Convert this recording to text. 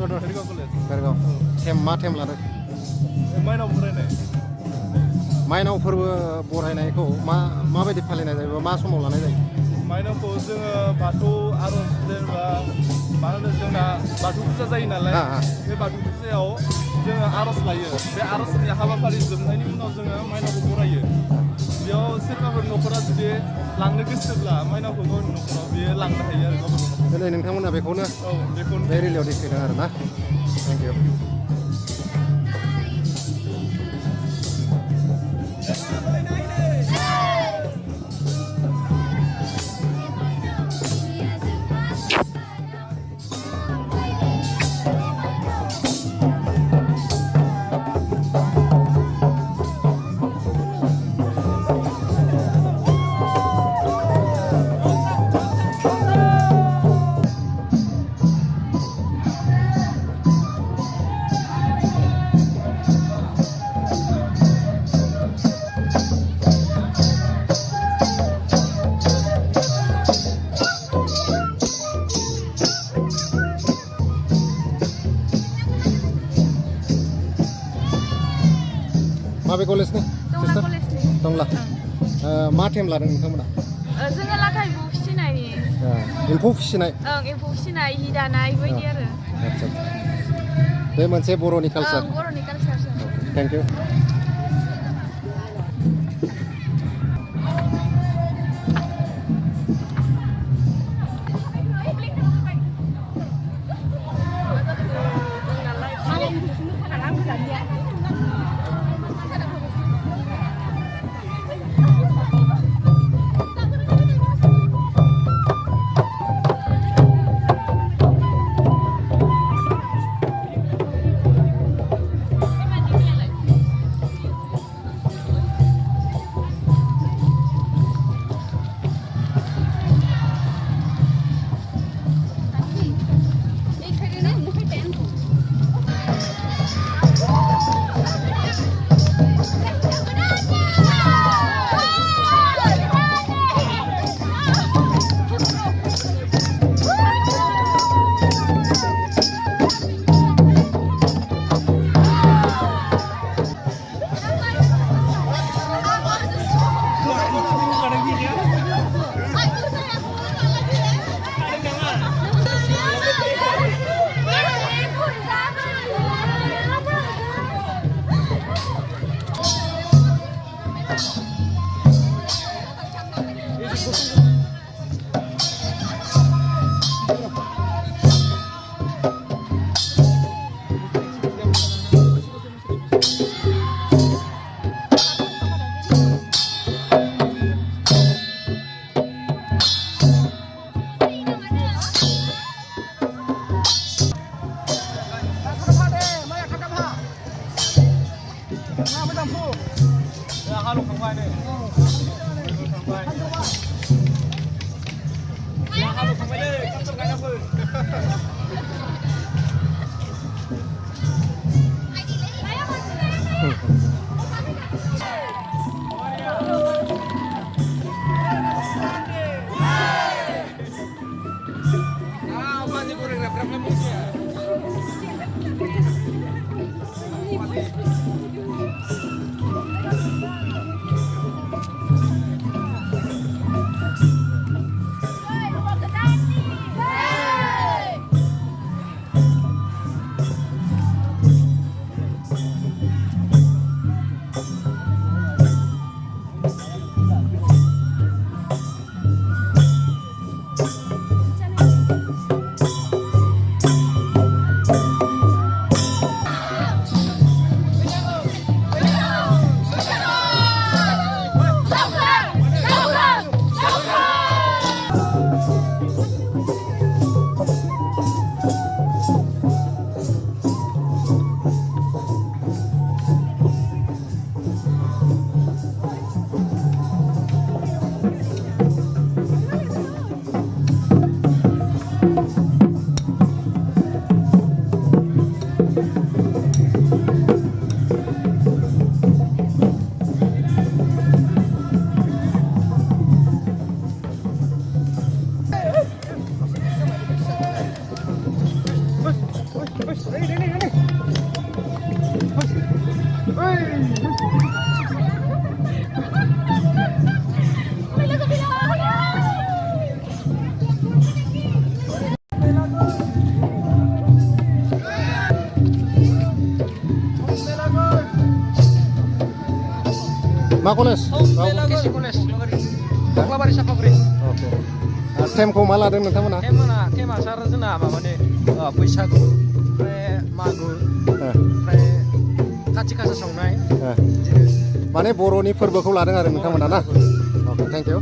Bhergaon college Bhergaon मा थेम लादों माइनाव बरायनाय माइनाव फोरबो बरायनायखौ माबायदि फालिनाय जायो मा समाव लानाय जायो माइनावखौ जोङो बाथौ आर'ज जेनेबा मा होनो जोंना बाथौ फुजा जायो नालाय बे बाथौ फुजायाव जोङो आर'ज लायो बे आर'जनि हाबाफारि जोबनायनि उनाव जोङो माइनावखौ बरायो बेयाव सोरबाफोर न'खरा जुदि लांनो गोसोब्ला माइनावखौ गावनि न'खराव बेयो लांनो हायो आरो गावनि न'खराव दिनै नोंथांमोना बेखौनो बेखौनो बे रेलियाव दिन्थिदों आरो ना थेंक इउ माबे कलेजनि टंला कलेजनि टंला मा थेम लादों नोंथांमोना जोङो लाथा एम्फौ फिसिनायनि एम्फौ फिसिनाय एम्फौ फिसिनाय हि दानाय बायदि आरो आदसा बे मोनसे बर'नि कालचार बर'नि कालचार थेंक इउ मा कलेज केसि कलेज कक्लाबारि सापागुरि अके टेमखौ मा लादों नोंथांमोना टेमा सार जोंना माबानि बैसागु ओमफ्राय मागो ओमफ्राय खाथि खासा सावनाय माने बर'नि फोरबोखौ लादों आरो नोंथांमोना ना अके थेंक इउ